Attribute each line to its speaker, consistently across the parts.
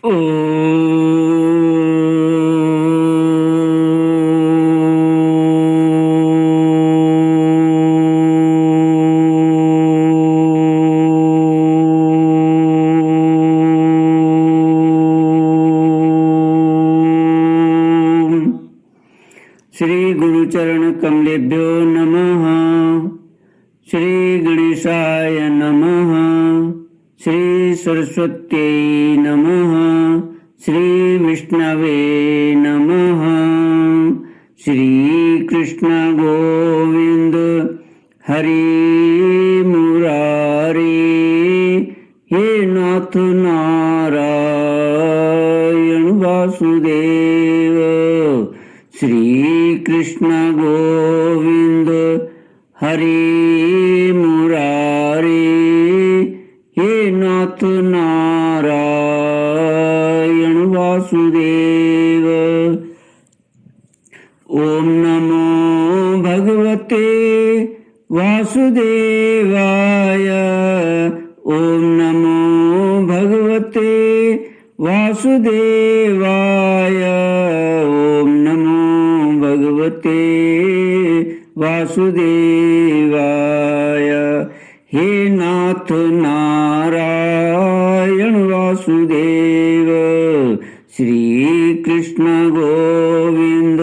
Speaker 1: ओम श्री गुरुचरण कमलेभ्यो नमः। श्री गणेशाय नमः। श्री सरस्वत्यै नमः। श्री विष्णवे नमः। श्री कृष्ण गोविंद हरि मुरारी। हे नाथ नारायण वासुदेव। श्री कृष्ण गोविंद हरि मुरारी। हे नाथ नारायण वासुदेव। ओम नमो भगवते वासुदेवाय। ओम नमो भगवते वासुदेवाय। ओम नमो भगवते वासुदेवाय। हे नाथ नारायण वासुदेव। श्री कृष्ण गोविंद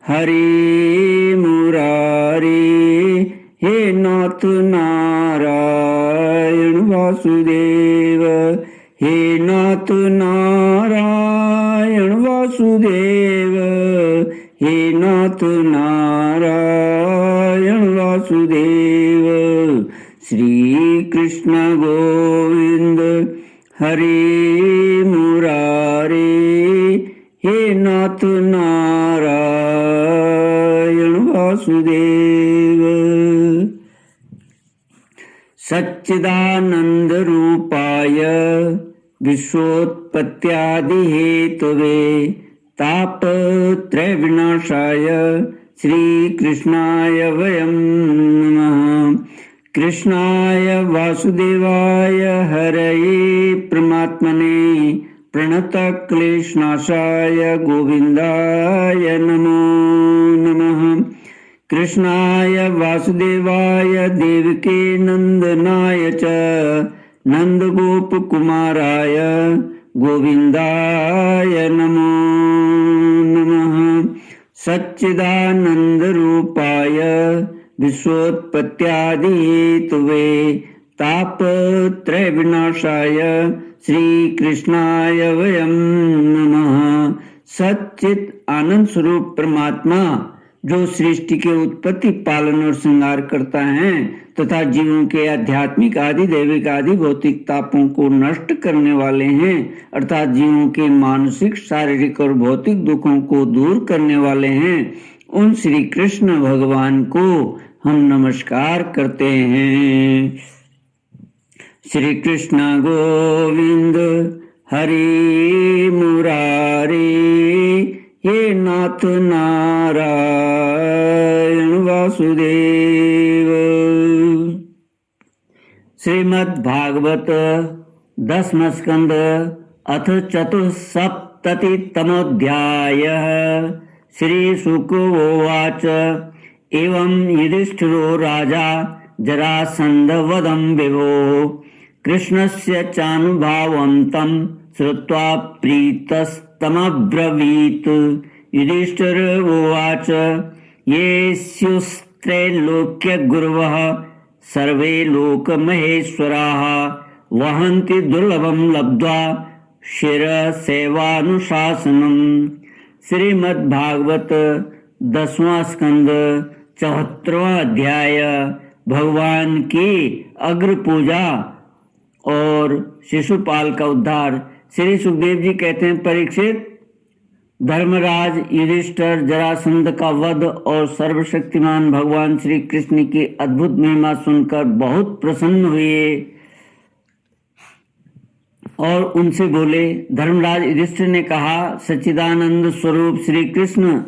Speaker 1: हरि मुरारी। हे नाथ नारायण वासुदेव। हे नाथ नारायण वासुदेव। हे नाथ नारायण वासुदेव। श्री कृष्ण गोविंद हरि मुरारी। हे नाथ नारायण वासुदेव। सच्चिदानंद रूपाय विश्वोत्पत्त्यादि हेतवे तापत्रय विनाशाय श्री कृष्णाय वयं नमः। कृष्णाय वासुदेवाय हरये परमात्मने प्रणतक्लेशनाशाय गोविन्दाय नमो नमः। कृष्णाय वासुदेवाय देवके नंदनाय च नंदगोपकुमाराय गोविन्दाय नमो नमः। सच्चिदानंद रूपाय विश्वोत्पत्त्यादि हेतवे तापत्रय विनाशाय श्री कृष्णाय वयं नमः। सच्चित आनंद स्वरूप परमात्मा जो सृष्टि के उत्पत्ति पालन और श्रृंगार करता है तथा जीवों के आध्यात्मिक आदि दैविक आदि भौतिक तापों को नष्ट करने वाले हैं, अर्थात जीवों के मानसिक शारीरिक और भौतिक दुखों को दूर करने वाले हैं, उन श्री कृष्ण भगवान को हम नमस्कार करते हैं। श्री कृष्ण गोविंद हरि मुरारी। हे नाथ नारायण वासुदेव। श्रीमद् भागवत 10वां स्कंद अथ चतुस्सप्ततितमोऽध्यायः। श्री शुक उवाच एवं युधिष्ठिरो राजा जरासन्धवधं विभो कृष्णस्य चानुभावं तं श्रुत्वा प्रीतस्तमब्रवीत्। युधिष्ठिर उवाच ये स्युस्त्रैलोक्यगुरवः सर्वे लोकमहेश्वराः वहन्ति दुर्लभं लब्ध्वा शिरसेवानुशासनम्। श्रीमद्भागवत 10वां स्कंद 74वां अध्याय भगवान की अग्र पूजा और शिशुपाल का उद्धार। श्री सुखदेव जी कहते हैं, परीक्षित, धर्मराज युधिष्ठिर जरासंध का वध और सर्वशक्तिमान भगवान श्री कृष्ण की अद्भुत महिमा सुनकर बहुत प्रसन्न हुए और उनसे बोले। धर्मराज युधिष्ठिर ने कहा, सच्चिदानंद स्वरूप श्री कृष्ण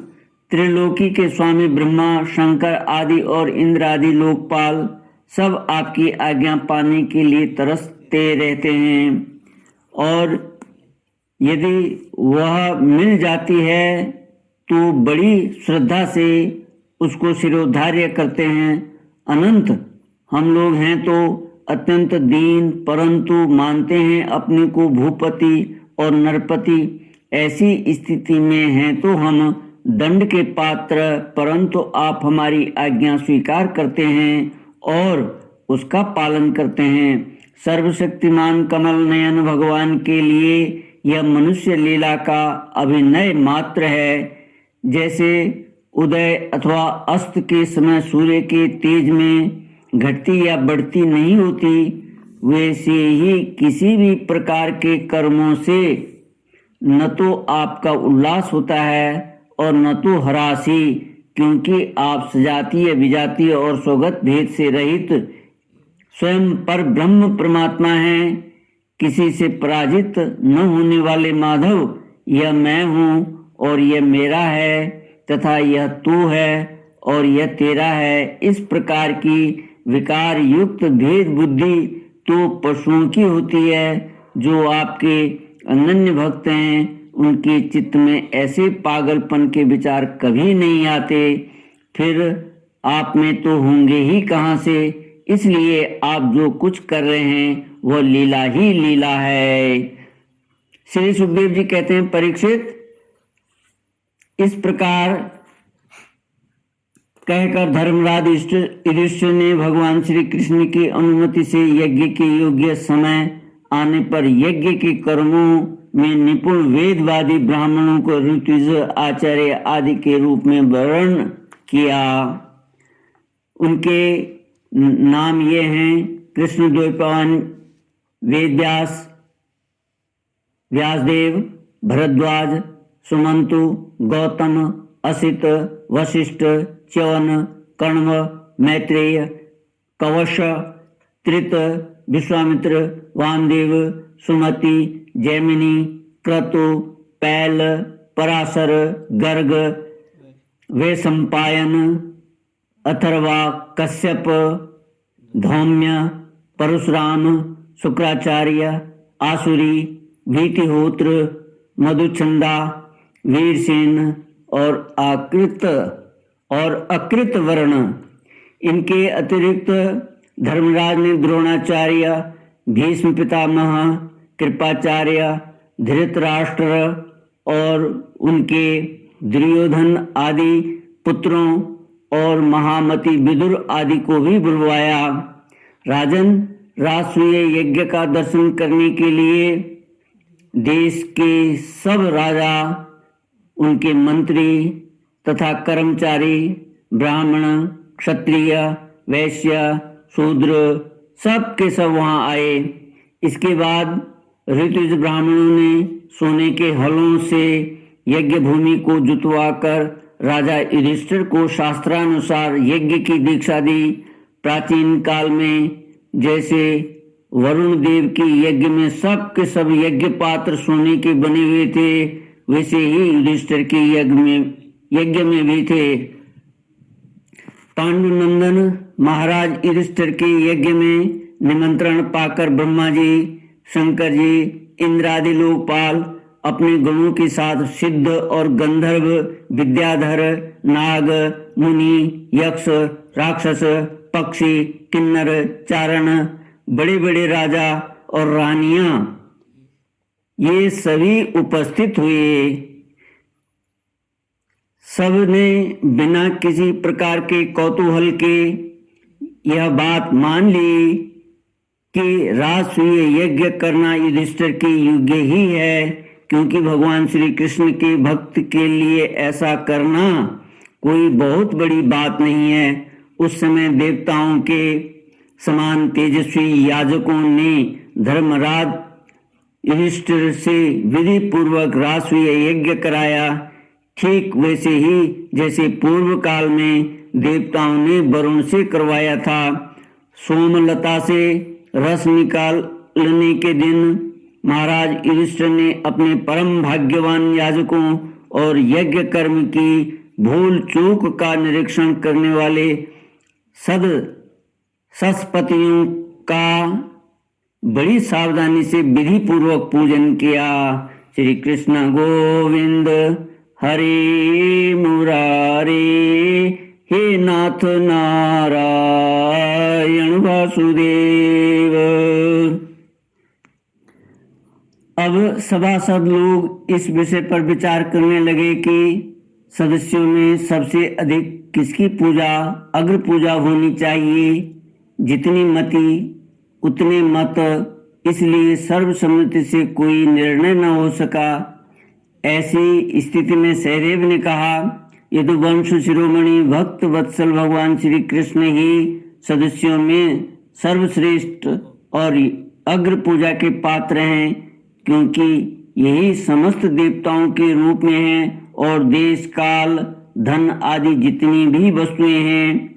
Speaker 1: त्रिलोकी के स्वामी ब्रह्मा, शंकर आदि और इंद्र आदि लोकपाल सब आपकी आज्ञा पाने के लिए तरसते रहते हैं और यदि वह मिल जाती है तो बड़ी श्रद्धा से उसको शिरोधार्य करते हैं। अनंत हम लोग हैं तो अत्यंत दीन, परंतु मानते हैं अपने को भूपति और नरपति। ऐसी स्थिति में हैं तो हम दंड के पात्र, परंतु आप हमारी आज्ञा स्वीकार करते हैं और उसका पालन करते हैं। सर्वशक्तिमान कमल नयन भगवान के लिए यह मनुष्य लीला का अभिनय मात्र है। जैसे उदय अथवा अस्त के समय सूर्य के तेज में घटती या बढ़ती नहीं होती, वैसे ही किसी भी प्रकार के कर्मों से न तो आपका उल्लास होता है और न तो हरास ही, क्योंकि आप सजातीय, विजातीय और स्वगत भेद से रहित स्वयं पर ब्रह्म परमात्मा हैं। किसी से पराजित न होने वाले माधव, यह मैं हूँ और यह मेरा है, तथा यह तू है और यह तेरा है। इस प्रकार की विकार युक्त भेद बुद्धि तो पशुओं की होती है। जो आपके अनन्य भक्त हैं उनके चित्त में ऐसे पागलपन के विचार कभी नहीं आते, फिर आप में तो होंगे ही कहाँ से। इसलिए आप जो कुछ कर रहे हैं वह लीला ही लीला है। श्री सुखदेव जी कहते हैं, परीक्षित, इस प्रकार कहकर धर्मराज युधिष्ठिर ने भगवान श्री कृष्ण की अनुमति से यज्ञ के योग्य समय आने पर यज्ञ के कर्मों में निपुण वेदवादी ब्राह्मणों को ऋत्विज, आचार्य आदि के रूप में वर्ण किया। उनके नाम ये हैं कृष्णद्वैपायन, वेदव्यास, व्यासदेव, भरद्वाज, सुमंतु, गौतम, असित, वशिष्ठ, च्यवन, कण्व, मैत्रेय, कवश, त्रित, विश्वामित्र, वामदेव, सुमति, जैमिनी, क्रतु, पैल, पराशर, गर्ग, वैशंपायन, अथर्वा, कश्यप, धौम्य, परशुराम, शुक्राचार्य, आसुरी, भीतिहोत्र, मधुचंदा, वीरसेन और अकृत वर्ण। इनके अतिरिक्त धर्मराज ने द्रोणाचार्य, भीष्म पितामह, कृपाचार्य, धृतराष्ट्र और उनके दुर्योधन आदि पुत्रों और महामति विदुर आदि को भी बुलवाया। राजन, राष्ट्रीय यज्ञ का दर्शन करने के लिए देश के सब राजा, उनके मंत्री तथा कर्मचारी, ब्राह्मण, क्षत्रिय, वैश्य, शूद्र, सब के सब वहां आए। इसके बाद ऋतुज ब्राह्मणों ने सोने के हलों से यज्ञ भूमि को जुतवाकर राजा युधिष्ठिर को शास्त्रानुसार यज्ञ की दीक्षा दी। प्राचीन काल में जैसे वरुण देव की यज्ञ में सब के सब यज्ञ पात्र सोने के बने हुए थे, वैसे ही युधिष्ठिर के यज्ञ में भी थे। पांडुनंदन महाराज युधिष्ठिर के यज्ञ में निमंत्रण पाकर ब्रह्मा जी, शंकर जी, इंद्रादि लोकपाल अपने गणों के साथ सिद्ध और गंधर्व, विद्याधर, नाग, मुनि, यक्ष, राक्षस, पक्षी, किन्नर, चारण, बड़े बड़े राजा और रानियां, ये सभी उपस्थित हुए। सब ने बिना किसी प्रकार के कौतूहल के यह बात मान ली कि राजसूय यज्ञ करना युधिष्ठिर के योग्य ही है, क्योंकि भगवान श्री कृष्ण के भक्त के लिए ऐसा करना कोई बहुत बड़ी बात नहीं है। उस समय देवताओं के समान तेजस्वी याजकों ने धर्मराज युधिष्ठिर से विधि पूर्वक राजसूय यज्ञ कराया। ठीक वैसे ही जैसे पूर्व काल में देवताओं ने वरुण से करवाया था। सोमलता से रस निकालने के दिन महाराज युधिष्ठिर ने अपने परम भाग्यवान याजकों और यज्ञ कर्म की भूल चूक का निरीक्षण करने वाले सत्पतियों का बड़ी सावधानी से विधि पूर्वक पूजन किया। श्री कृष्ण गोविंद हरे मुरारी, हे नाथ नारायण वासुदेव। अब सभासद लोग इस विषय पर विचार करने लगे कि सदस्यों में सबसे अधिक किसकी पूजा अग्र पूजा होनी चाहिए। जितनी मति उतने मत, इसलिए सर्वसम्मति से कोई निर्णय न हो सका। ऐसी स्थिति में सहदेव ने कहा, यदुवंश शिरोमणि भक्त वत्सल भगवान श्री कृष्ण ही सदस्यों में सर्वश्रेष्ठ और अग्र पूजा के पात्र हैं, क्योंकि यही समस्त देवताओं के रूप में हैं और देश काल धन आदि जितनी भी वस्तुएं हैं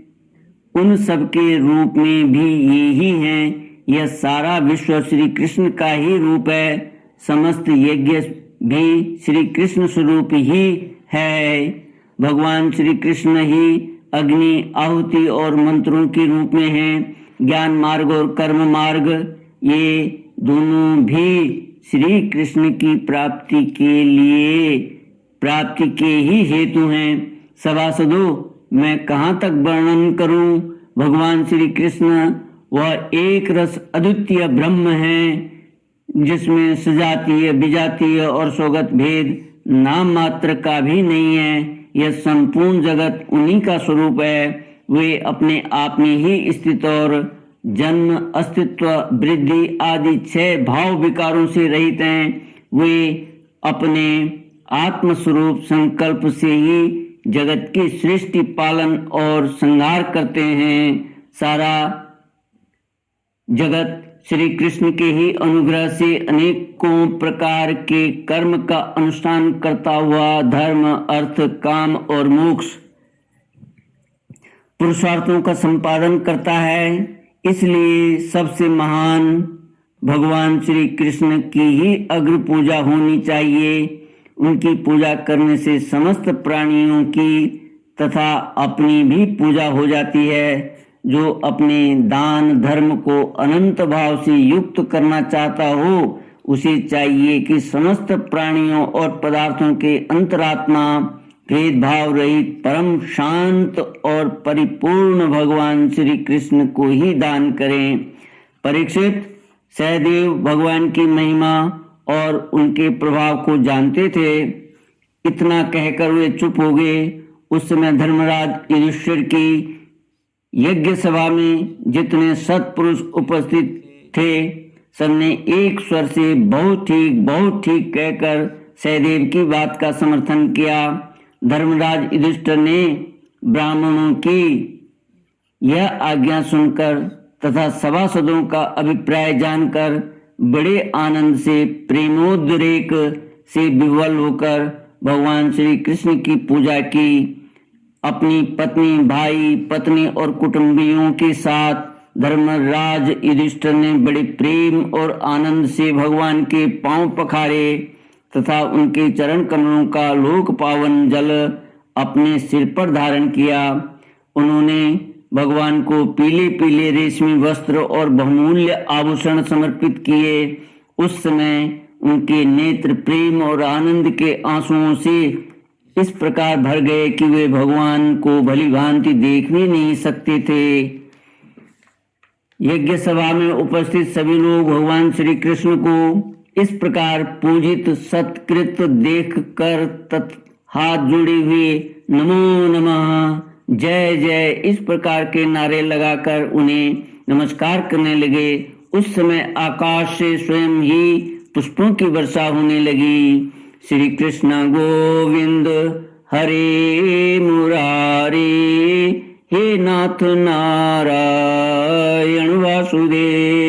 Speaker 1: उन सब के रूप में भी ये ही हैं। यह सारा विश्व श्री कृष्ण का ही रूप है। समस्त यज्ञ भी श्री कृष्ण स्वरूप ही है। भगवान श्री कृष्ण ही अग्नि आहुति और मंत्रों के रूप में हैं। ज्ञान मार्ग और कर्म मार्ग ये दोनों भी श्री कृष्ण की प्राप्ति के ही हेतु हैं। सभासदों, मैं कहाँ तक वर्णन करूं। भगवान श्री कृष्ण वह एक रस अद्वितीय ब्रह्म है, जिसमें सजातीय विजातीय और स्वगत भेद नाम मात्र का भी नहीं है। यह संपूर्ण जगत उन्हीं का स्वरूप है। वे अपने आप में ही स्थित और जन्म अस्तित्व वृद्धि आदि 6 भाव विकारों से रहित हैं। वे अपने आत्मस्वरूप संकल्प से ही जगत की सृष्टि पालन और संहार करते हैं। सारा जगत श्री कृष्ण के ही अनुग्रह से अनेकों प्रकार के कर्म का अनुष्ठान करता हुआ धर्म अर्थ काम और मोक्ष पुरुषार्थों का संपादन करता है। इसलिए सबसे महान भगवान श्री कृष्ण की ही अग्र पूजा होनी चाहिए। उनकी पूजा करने से समस्त प्राणियों की तथा अपनी भी पूजा हो जाती है। जो अपने दान धर्म को अनंत भाव से युक्त करना चाहता हो, उसे चाहिए कि समस्त प्राणियों और पदार्थों के अंतरात्मा भेदभाव रहित परम शांत और परिपूर्ण भगवान श्री कृष्ण को ही दान करें। परीक्षित, सहदेव भगवान की महिमा और उनके प्रभाव को जानते थे। इतना कहकर वे चुप हो गए। उस समय धर्मराज युधिष्ठिर की यज्ञ सभा में जितने सत्पुरुष उपस्थित थे, सबने एक स्वर से बहुत ठीक कहकर सहदेव की बात का समर्थन किया। धर्मराज युधिष्ठिर ने ब्राह्मणों की यह आज्ञा सुनकर तथा सभासदों का अभिप्राय जानकर बड़े आनंद से प्रेमोद्रेक से विह्वल होकर भगवान श्री कृष्ण की पूजा की। अपनी पत्नी भाई पत्नी और कुटुंबियों के साथ धर्मराज युधिष्ठिर ने बड़े प्रेम और आनंद से भगवान के पांव पखारे तथा उनके चरण कमलों का लोक पावन जल अपने सिर पर धारण किया। उन्होंने भगवान को पीले पीले रेशमी वस्त्र और बहुमूल्य आभूषण समर्पित किए। उस समय उनके नेत्र प्रेम और आनंद के आंसुओं से इस प्रकार भर गए कि वे भगवान को भली भांति देख भी नहीं सकते थे। यज्ञ सभा में उपस्थित सभी लोग भगवान श्री कृष्ण को इस प्रकार पूजित सत्कृत देख कर हाथ जोड़े हुए नमो नमः जय जय इस प्रकार के नारे लगाकर उन्हें नमस्कार करने लगे। उस समय आकाश से स्वयं ही पुष्पों की वर्षा होने लगी। श्री कृष्ण गोविंद हरे मुरारी, हे नाथ नारायण वासुदेव।